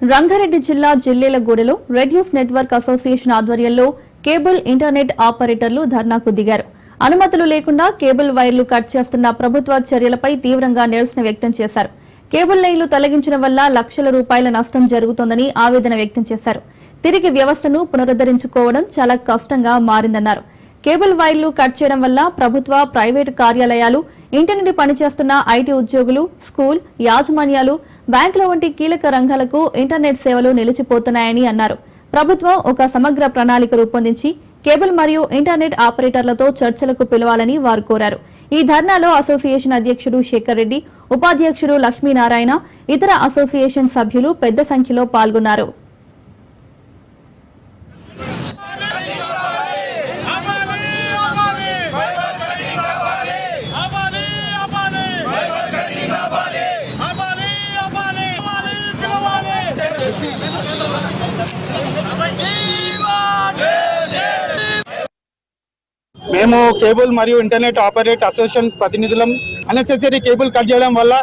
రంగారెడ్డి జిల్లా జిల్లేలగూడెలో red news network association ఆధ్వర్యంలో cable internet ఆపరేటర్లు ధర్నాకు దిగారు. అనుమతులు లేకుండా కేబుల్ వైర్లు కట్ చేస్తున్న ప్రభుత్వ చర్యలపై తీవ్రంగా నిరసన వ్యక్తం చేశారు. కేబుల్ లైన్లు తొలగించడం వల్ల లక్షల రూపాయల నష్టం జరుగుతోందని ఆవేదన వ్యక్తం చేశారు. తిరిగి వ్యవస్థను పునరుద్ధరించుకోవడం చాలా కష్టంగా మారిందన్నారు. కేబుల్ వైర్లు కట్ చేయడం వల్ల ప్రభుత్వ, ప్రైవేటు కార్యాలయాలు, ఇంటి నుండి పనిచేస్తున్న ఐటీ ఉద్యోగులు, స్కూల్ యాజమాన్యాలు, బ్యాంకుల వంటి కీలక రంగాలకు ఇంటర్నెట్ సేవలు నిలిచిపోతున్నాయని అన్నారు. ప్రభుత్వం ఒక సమగ్ర ప్రణాళిక రూపొందించి కేబుల్ మరియు ఇంటర్నెట్ ఆపరేటర్లతో చర్చలకు పిలవాలని వారు కోరారు. ఈ ధర్నాలో అసోసియేషన్ అధ్యక్షుడు శేఖర్ రెడ్డి, ఉపాధ్యక్షుడు లక్ష్మీనారాయణ, ఇతర అసోసియేషన్ సభ్యులు పెద్ద సంఖ్యలో పాల్గొన్నారు. మేము కేబుల్ మరియు ఇంటర్నెట్ ఆపరేట్ అసోసియేషన్ ప్రతినిధులం. అన్నెసెసరీ కేబుల్ కట్ చేయడం వల్ల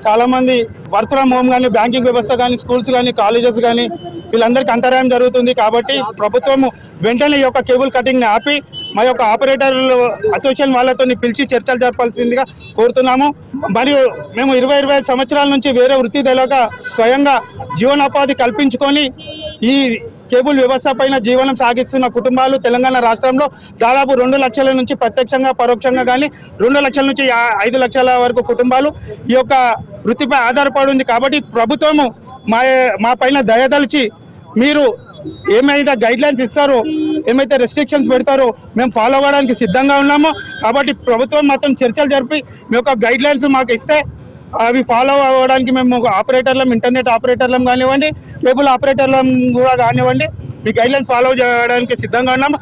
చాలా మంది వర్క్ ఫ్రమ్ హోమ్ కానీ, బ్యాంకింగ్ వ్యవస్థ కానీ, స్కూల్స్ కానీ, కాలేజెస్ కానీ వీళ్ళందరికీ అంతరాయం జరుగుతుంది. కాబట్టి ప్రభుత్వం వెంటనే ఈ యొక్క కేబుల్ కటింగ్ ని ఆపి మా యొక్క ఆపరేటర్ అసోసియేషన్ వాళ్ళతో పిలిచి చర్చలు జరపాల్సిందిగా కోరుతున్నాము. మరియు మేము 20-25 సంవత్సరాల నుంచి వేరే వృత్తి తెలియక స్వయంగా జీవనోపాధి కల్పించుకొని ఈ కేబుల్ వ్యవస్థ పైన జీవనం సాగిస్తున్న కుటుంబాలు తెలంగాణ రాష్ట్రంలో దాదాపు 2 లక్షల నుంచి ప్రత్యక్షంగా, పరోక్షంగా కానీ 2 లక్షల నుంచి 5 లక్షల వరకు కుటుంబాలు ఈ యొక్క వృత్తిపై ఆధారపడి ఉంది. కాబట్టి ప్రభుత్వము మా పైన దయదలిచి మీరు ఏమైతే గైడ్ లైన్స్ ఇస్తారో, ఏమైతే రెస్ట్రిక్షన్స్ పెడతారో మేము ఫాలో అవ్వడానికి సిద్ధంగా ఉన్నామో. కాబట్టి ప్రభుత్వం మాత్రం చర్చలు జరిపి మీ యొక్క గైడ్ లైన్స్ మాకు ఇస్తే అవి ఫాలో అవ్వడానికి మేము ఆపరేటర్లం, ఇంటర్నెట్ ఆపరేటర్లం కానివ్వండి, కేబుల్ ఆపరేటర్లం కూడా కానివ్వండి, మీ గైడ్ లైన్స్ ఫాలో చేయడానికి సిద్ధంగా ఉన్నాము.